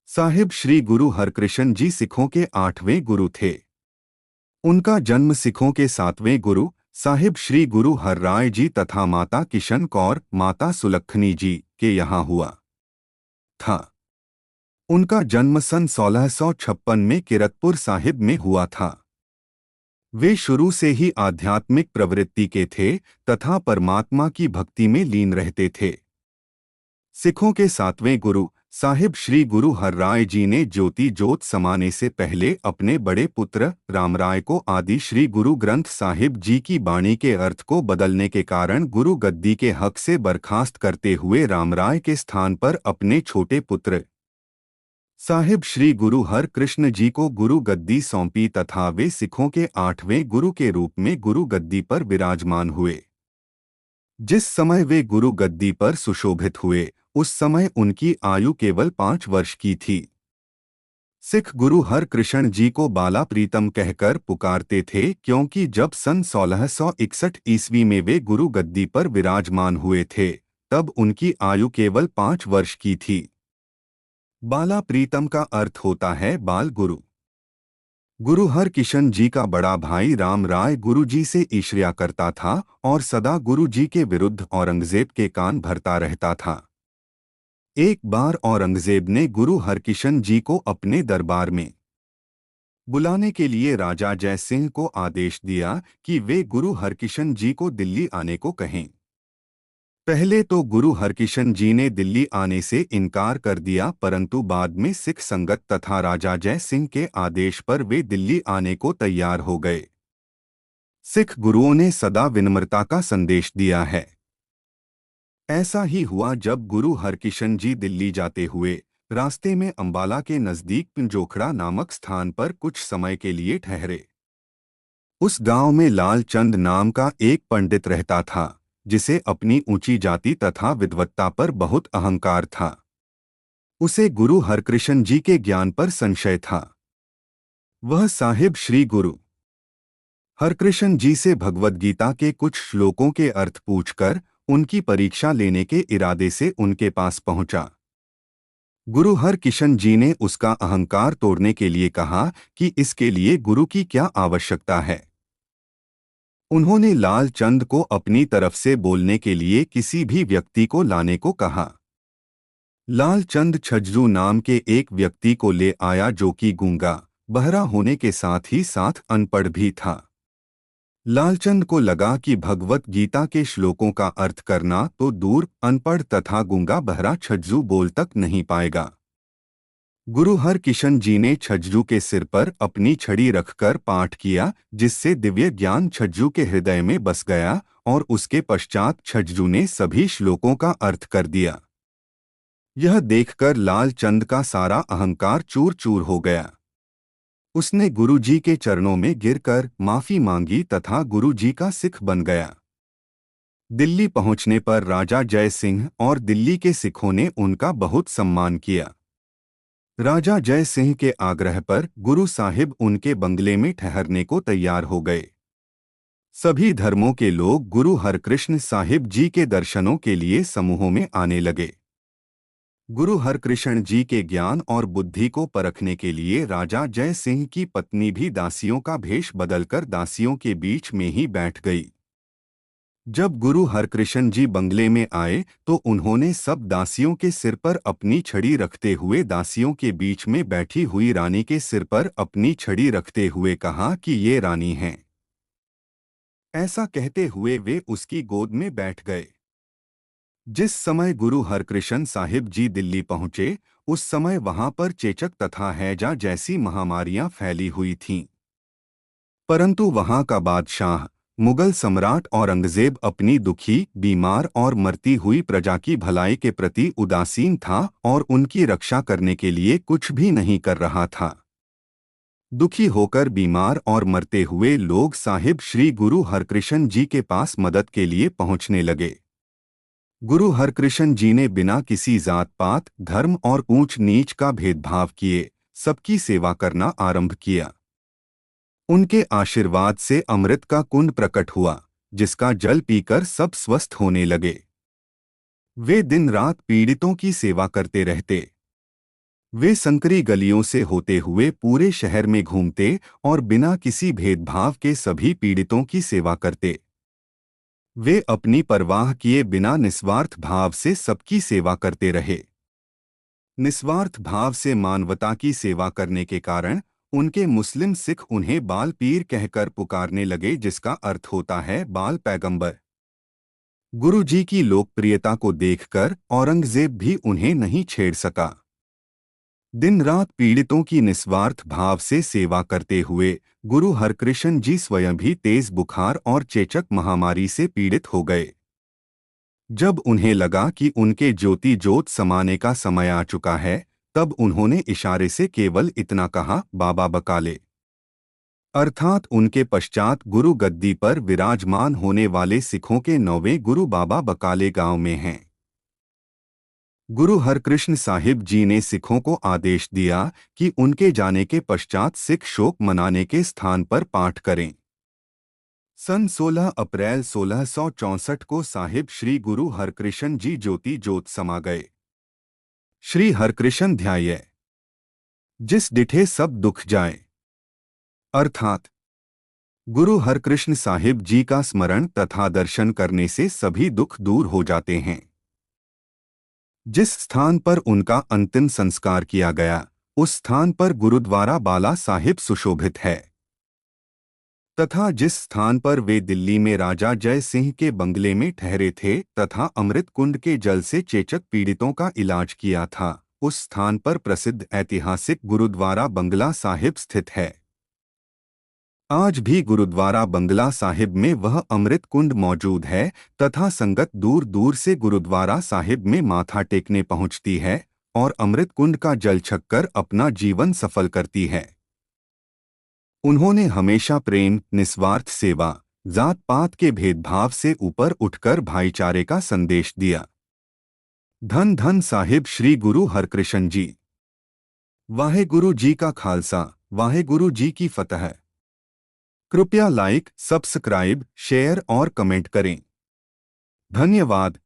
साहिब श्री गुरु हरकृष्ण जी सिखों के 8वें गुरु थे। उनका जन्म सिखों के 7वें गुरु साहिब श्री गुरु हरराय जी तथा माता किशन कौर माता सुलक्षणी जी के यहाँ हुआ था। उनका जन्म सन 1656 में किरतपुर साहिब में हुआ था। वे शुरू से ही आध्यात्मिक प्रवृत्ति के थे तथा परमात्मा की भक्ति में लीन रहते थे। सिखों के 7वें गुरु साहिब श्री गुरु हरराय जी ने ज्योति जोत समाने से पहले अपने बड़े पुत्र रामराय को आदि श्री गुरु ग्रंथ साहिब जी की बाणी के अर्थ को बदलने के कारण गुरु गद्दी के हक से बर्खास्त करते हुए रामराय के स्थान पर अपने छोटे पुत्र साहिब श्री गुरु हर कृष्ण जी को गुरु गद्दी सौंपी तथा वे सिखों के 8वें गुरु के रूप में गुरु गद्दी पर विराजमान हुए। जिस समय वे गुरु गद्दी पर सुशोभित हुए उस समय उनकी आयु केवल 5 वर्ष की थी। सिख गुरु हर कृष्ण जी को बाला प्रीतम कहकर पुकारते थे क्योंकि जब सन 1661 ईस्वी में वे गुरु गद्दी पर विराजमान हुए थे तब उनकी आयु केवल 5 वर्ष की थी। बाला प्रीतम का अर्थ होता है बाल गुरु। गुरु हर किशन जी का बड़ा भाई राम राय गुरु जी से ईर्ष्या करता था और सदा गुरु जी के विरुद्ध औरंगजेब के कान भरता रहता था। एक बार औरंगजेब ने गुरु हरकिशन जी को अपने दरबार में बुलाने के लिए राजा जय सिंह को आदेश दिया कि वे गुरु हरकिशन जी को दिल्ली आने को कहें। पहले तो गुरु हरकिशन जी ने दिल्ली आने से इनकार कर दिया, परंतु बाद में सिख संगत तथा राजा जय सिंह के आदेश पर वे दिल्ली आने को तैयार हो गए। सिख गुरुओं ने सदा विनम्रता का संदेश दिया है। ऐसा ही हुआ जब गुरु हरकिशन जी दिल्ली जाते हुए रास्ते में अंबाला के नजदीक पिंजोखड़ा नामक स्थान पर कुछ समय के लिए ठहरे। उस गांव में लाल चंद नाम का एक पंडित रहता था जिसे अपनी ऊंची जाति तथा विद्वत्ता पर बहुत अहंकार था। उसे गुरु हरकृष्ण जी के ज्ञान पर संशय था। वह साहिब श्री गुरु हरकृष्ण जी से भगवद गीता के कुछ श्लोकों के अर्थ पूछकर उनकी परीक्षा लेने के इरादे से उनके पास पहुंचा। गुरु हरकिशन जी ने उसका अहंकार तोड़ने के लिए कहा कि इसके लिए गुरु की क्या आवश्यकता है। उन्होंने लाल चंद को अपनी तरफ से बोलने के लिए किसी भी व्यक्ति को लाने को कहा। लाल चंद छज्जू नाम के एक व्यक्ति को ले आया जो कि गूंगा बहरा होने के साथ ही साथ अनपढ़ भी था। लालचंद को लगा कि भगवत गीता के श्लोकों का अर्थ करना तो दूर अनपढ़ तथा गूंगा बहरा छज्जू बोल तक नहीं पाएगा। गुरु हरकिशन जी ने छज्जू के सिर पर अपनी छड़ी रखकर पाठ किया जिससे दिव्य ज्ञान छज्जू के हृदय में बस गया और उसके पश्चात छज्जू ने सभी श्लोकों का अर्थ कर दिया। यह देखकर लालचंद का सारा अहंकार चूर चूर हो गया। उसने गुरुजी के चरणों में गिरकर माफी मांगी तथा गुरुजी का सिख बन गया। दिल्ली पहुंचने पर राजा जय सिंह और दिल्ली के सिखों ने उनका बहुत सम्मान किया। राजा जय सिंह के आग्रह पर गुरु साहिब उनके बंगले में ठहरने को तैयार हो गए। सभी धर्मों के लोग गुरु हरकृष्ण साहिब जी के दर्शनों के लिए समूहों में आने लगे। गुरु हरकृष्ण जी के ज्ञान और बुद्धि को परखने के लिए राजा जय सिंह की पत्नी भी दासियों का भेष बदलकर दासियों के बीच में ही बैठ गई। जब गुरु हरकृष्ण जी बंगले में आए तो उन्होंने सब दासियों के सिर पर अपनी छड़ी रखते हुए दासियों के बीच में बैठी हुई रानी के सिर पर अपनी छड़ी रखते हुए कहा कि ये रानी हैं। ऐसा कहते हुए वे उसकी गोद में बैठ गए। जिस समय गुरु हरकृष्ण साहिब जी दिल्ली पहुंचे उस समय वहां पर चेचक तथा हैजा जैसी महामारियां फैली हुई थीं। परंतु वहां का बादशाह मुगल सम्राट औरंगजेब अपनी दुखी, बीमार और मरती हुई प्रजा की भलाई के प्रति उदासीन था और उनकी रक्षा करने के लिए कुछ भी नहीं कर रहा था। दुखी होकर बीमार और मरते हुए लोग साहिब श्री गुरु हरकृष्ण जी के पास मदद के लिए पहुंचने लगे। गुरु हरकृष्ण जी ने बिना किसी जात पात, धर्म और ऊंच नीच का भेदभाव किए सबकी सेवा करना आरंभ किया। उनके आशीर्वाद से अमृत का कुंड प्रकट हुआ जिसका जल पीकर सब स्वस्थ होने लगे। वे दिन रात पीड़ितों की सेवा करते रहते। वे संकरी गलियों से होते हुए पूरे शहर में घूमते और बिना किसी भेदभाव के सभी पीड़ितों की सेवा करते। वे अपनी परवाह किए बिना निस्वार्थ भाव से सबकी सेवा करते रहे। निस्वार्थ भाव से मानवता की सेवा करने के कारण उनके मुस्लिम सिख उन्हें बाल पीर कहकर पुकारने लगे, जिसका अर्थ होता है बाल पैगंबर। गुरु जी की लोकप्रियता को देखकर औरंगजेब भी उन्हें नहीं छेड़ सका। दिन रात पीड़ितों की निस्वार्थ भाव से सेवा करते हुए गुरु हरकृष्ण जी स्वयं भी तेज बुखार और चेचक महामारी से पीड़ित हो गए। जब उन्हें लगा कि उनके ज्योति जोत समाने का समय आ चुका है, तब उन्होंने इशारे से केवल इतना कहा, बाबा बकाले। अर्थात उनके पश्चात गुरु गद्दी पर विराजमान होने वाले सिखों के 9वें गुरु बाबा बकाले गांव में हैं। गुरु हरकृष्ण साहिब जी ने सिखों को आदेश दिया कि उनके जाने के पश्चात सिख शोक मनाने के स्थान पर पाठ करें। सन 16 अप्रैल 1664 को साहिब श्री गुरु हरकृष्ण जी ज्योति जोत समा गए। श्री हरकृष्ण ध्याये जिस डिठे सब दुख जाए। अर्थात गुरु हरकृष्ण साहिब जी का स्मरण तथा दर्शन करने से सभी दुख दूर हो जाते हैं। जिस स्थान पर उनका अंतिम संस्कार किया गया, उस स्थान पर गुरुद्वारा बाला साहिब सुशोभित है तथा जिस स्थान पर वे दिल्ली में राजा जय सिंह के बंगले में ठहरे थे तथा अमृत कुंड के जल से चेचक पीड़ितों का इलाज किया था, उस स्थान पर प्रसिद्ध ऐतिहासिक गुरुद्वारा बंगला साहिब स्थित है। आज भी गुरुद्वारा बंगला साहिब में वह अमृत कुंड मौजूद है तथा संगत दूर दूर से गुरुद्वारा साहिब में माथा टेकने पहुंचती है और अमृत कुंड का जल छककर अपना जीवन सफल करती है। उन्होंने हमेशा प्रेम, निस्वार्थ सेवा, जात पात के भेदभाव से ऊपर उठकर भाईचारे का संदेश दिया। धन धन साहिब श्री गुरु हरकृष्ण जी। वाहेगुरु जी का खालसा, वाहेगुरु जी की फतह। कृपया लाइक, सब्सक्राइब, शेयर और कमेंट करें। धन्यवाद।